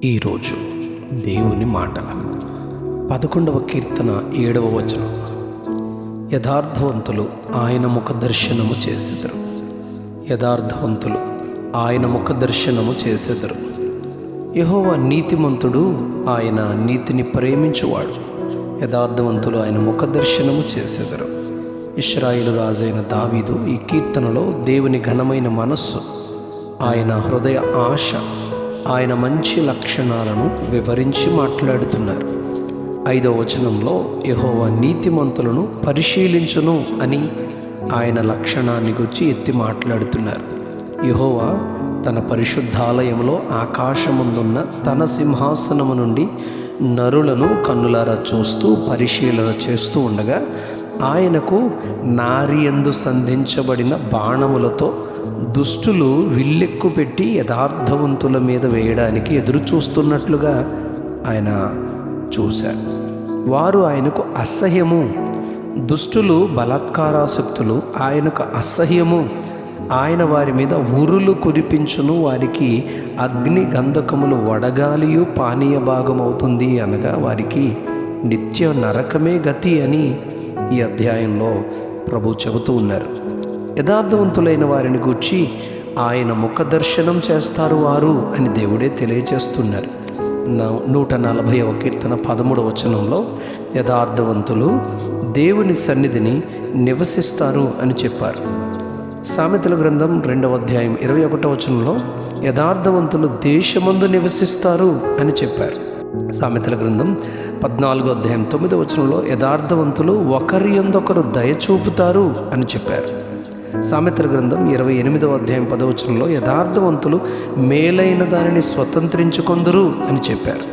ఈరోజు దేవుని మాటల 11వ కీర్తన 7వ వచనం. యథార్థవంతులు ఆయన ముఖ దర్శనము చేసెదరు. యథార్థవంతులు ఆయన ముఖ దర్శనము చేసెదరు. యెహోవా నీతిమంతుడు, ఆయన నీతిని ప్రేమించువాడు. యథార్థవంతులు ఆయన ముఖ దర్శనము చేసెదరు. ఇశ్రాయేలు రాజైన దావీదు ఈ కీర్తనలో దేవుని ఘనమైన మనస్సు, ఆయన హృదయ ఆశ, ఆయన మంచి లక్షణాలను వివరించి మాట్లాడుతున్నారు. 5వ వచనంలో యెహోవా నీతిమంతులను పరిశీలించును అని ఆయన లక్షణాన్ని గురించి ఎత్తి మాట్లాడుతున్నారు. యెహోవా తన పరిశుద్ధాలయంలో ఆకాశముందున్న తన సింహాసనము నుండి నరులను కన్నులారా చూస్తూ పరిశీలన చేస్తూ ఉండగా, ఆయనకు నారియందు సంధించబడిన బాణములతో దుష్టులు విల్లెక్కు పెట్టి యథార్థవంతుల మీద వేయడానికి ఎదురు చూస్తున్నట్లుగా ఆయన చూశారు. వారు ఆయనకు అసహ్యము. దుష్టులు బలాత్కారాసక్తులు ఆయనకు అసహ్యము. ఆయన వారి మీద ఉరులు కురిపించును, వారికి అగ్ని గంధకములు వడగాలియు పానీయ భాగమవుతుంది అనగా వారికి నిత్య నరకమే గతి అని ఈ అధ్యాయంలో ప్రభు చెబుతూ ఉన్నారు. యథార్థవంతులైన వారిని గూర్చి ఆయన ముఖ దర్శనం చేస్తారు వారు అని దేవుడే తెలియజేస్తున్నారు. 140వ కీర్తన 13వ వచనంలో యథార్థవంతులు దేవుని సన్నిధిని నివసిస్తారు అని చెప్పారు. సామెతల గ్రంథం 2వ అధ్యాయం 21వ వచనంలో యథార్థవంతులు దేశమందు నివసిస్తారు అని చెప్పారు. సామెతల గ్రంథం 14వ అధ్యాయం 9వ వచనంలో యథార్థవంతులు ఒకరి యందొకరు దయ చూపుతారు అని చెప్పారు. సామెతల గ్రంథం 28వ అధ్యాయం 10వ వచనంలో యథార్థవంతులు మేలైన దానిని స్వతంత్రించుకొందురు అని చెప్పారు.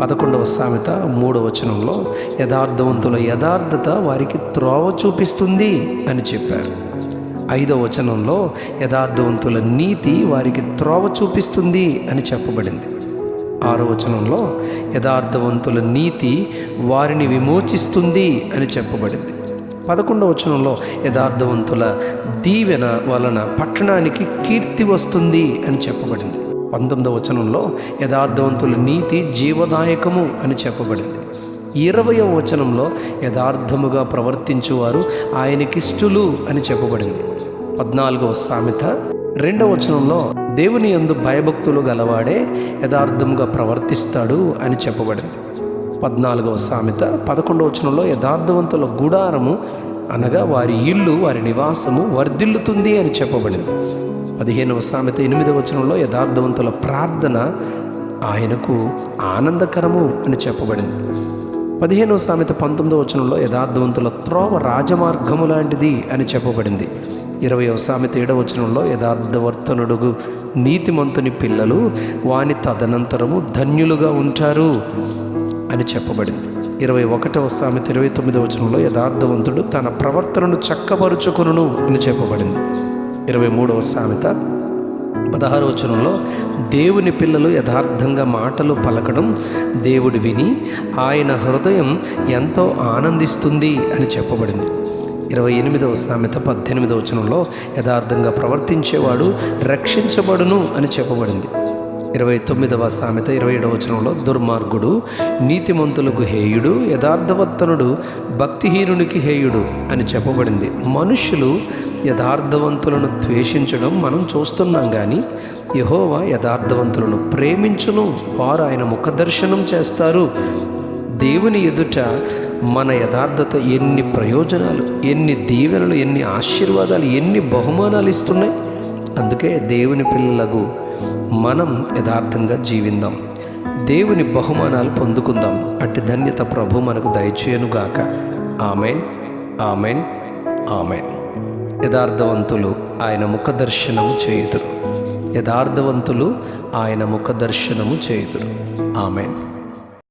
11వ సామెత 3వ వచనంలో యథార్థవంతుల యథార్థత వారికి త్రోవ చూపిస్తుంది అని చెప్పారు. 5వ వచనంలో యథార్థవంతుల నీతి వారికి త్రోవ చూపిస్తుంది అని చెప్పబడింది. 6వ వచనంలో యథార్థవంతుల నీతి వారిని విమోచిస్తుంది అని చెప్పబడింది. 11వ వచనంలో యథార్థవంతుల దీవెన వలన పట్టణానికి కీర్తి వస్తుంది అని చెప్పబడింది. 19వ వచనంలో యథార్థవంతుల నీతి జీవదాయకము అని చెప్పబడింది. 20వ వచనంలో యథార్థముగా ప్రవర్తించువారు ఆయనకిష్టులు అని చెప్పబడింది. 14వ సామెత 2వ వచనంలో దేవుని యందు భయభక్తులు గలవాడే యథార్థముగా ప్రవర్తిస్తాడు అని చెప్పబడింది. 14వ సామెత 11వ వచనంలో యథార్థవంతుల గుడారము అనగా వారి ఇల్లు, వారి నివాసము వర్ధిల్లుతుంది అని చెప్పబడింది. 15వ సామెత 8వ వచనంలో యథార్థవంతుల ప్రార్థన ఆయనకు ఆనందకరము అని చెప్పబడింది. 15వ సామెత 19వ వచనంలో యథార్థవంతుల త్రోవ రాజమార్గము లాంటిది అని చెప్పబడింది. 20వ సామెత 7వ వచనంలో యథార్థవర్తనుడుగు నీతిమంతుని పిల్లలు వాని తదనంతరము ధన్యులుగా ఉంటారు అని చెప్పబడింది. 21వ సామెత 29వ వచనంలో యథార్థవంతుడు తన ప్రవర్తనను చక్కబరుచుకొనును అని చెప్పబడింది. 23వ సామెత 16వ వచనంలో దేవుని పిల్లలు యథార్థంగా మాటలు పలకడం దేవుడు విని ఆయన హృదయం ఎంతో ఆనందిస్తుంది అని చెప్పబడింది. 28వ సామెత 18వ వచనంలో యథార్థంగా ప్రవర్తించేవాడు రక్షించబడును అని చెప్పబడింది. 29వ సామెత 27వ వచనంలో దుర్మార్గుడు నీతిమంతులకు హేయుడు, యథార్థవర్తనుడు భక్తిహీనునికి హేయుడు అని చెప్పబడింది. మనుష్యులు యథార్థవంతులను ద్వేషించడం మనం చూస్తున్నాం, కానీ యెహోవా యథార్థవంతులను ప్రేమించును, వారు ఆయన ముఖ దర్శనం చేస్తారు. దేవుని ఎదుట మన యథార్థత ఎన్ని ప్రయోజనాలు, ఎన్ని దీవెనలు, ఎన్ని ఆశీర్వాదాలు, ఎన్ని బహుమానాలు ఇస్తున్నాయి. అందుకే దేవుని పిల్లలకు మనం యథార్థంగా జీవిద్దాం, దేవుని బహుమానాలు పొందుకుందాం. అట్టి ధన్యత ప్రభు మనకు దయచేయనుగాక. Amen, amen, amen. యథార్థవంతులు ఆయన ముఖ దర్శనము చేయుదురు. యథార్థవంతులు ఆయన ముఖ దర్శనము చేయుదురు. ఆమెన్.